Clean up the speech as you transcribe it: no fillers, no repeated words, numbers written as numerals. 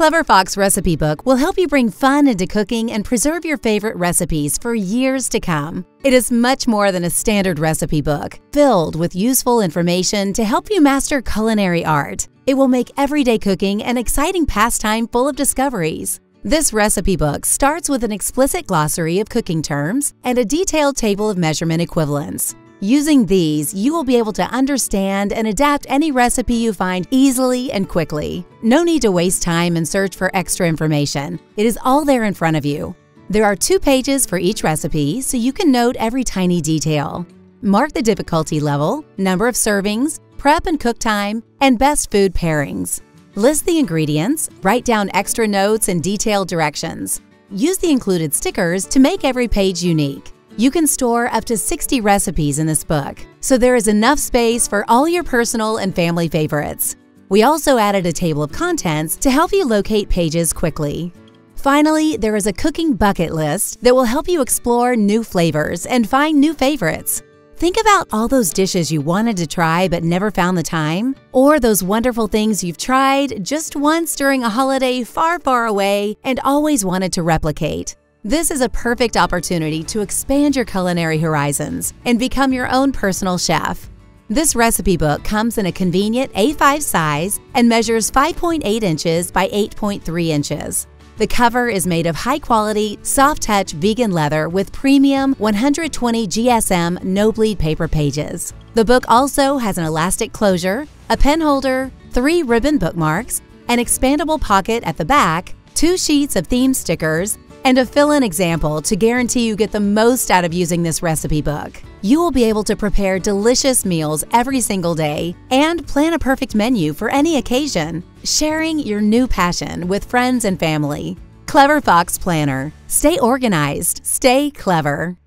Clever Fox Recipe Book will help you bring fun into cooking and preserve your favorite recipes for years to come. It is much more than a standard recipe book, filled with useful information to help you master culinary art. It will make everyday cooking an exciting pastime full of discoveries. This recipe book starts with an explicit glossary of cooking terms and a detailed table of measurement equivalents. Using these, you will be able to understand and adapt any recipe you find easily and quickly. No need to waste time and search for extra information. It is all there in front of you. There are 2 pages for each recipe, so you can note every tiny detail. Mark the difficulty level, number of servings, prep and cook time, and best food pairings. List the ingredients, write down extra notes and detailed directions. Use the included stickers to make every page unique. You can store up to 60 recipes in this book, so there is enough space for all your personal and family favorites. We also added a table of contents to help you locate pages quickly. Finally, there is a cooking bucket list that will help you explore new flavors and find new favorites. Think about all those dishes you wanted to try but never found the time, or those wonderful things you've tried just once during a holiday far, far away and always wanted to replicate. This is a perfect opportunity to expand your culinary horizons and become your own personal chef. This recipe book comes in a convenient A5 size and measures 5.8 inches by 8.3 inches. The cover is made of high-quality, soft-touch vegan leather with premium 120 GSM no-bleed paper pages. The book also has an elastic closure, a pen holder, 3 ribbon bookmarks, an expandable pocket at the back, 2 sheets of theme stickers, and a fill-in example to guarantee you get the most out of using this recipe book. You will be able to prepare delicious meals every single day and plan a perfect menu for any occasion, sharing your new passion with friends and family. Clever Fox Planner. Stay organized, stay clever.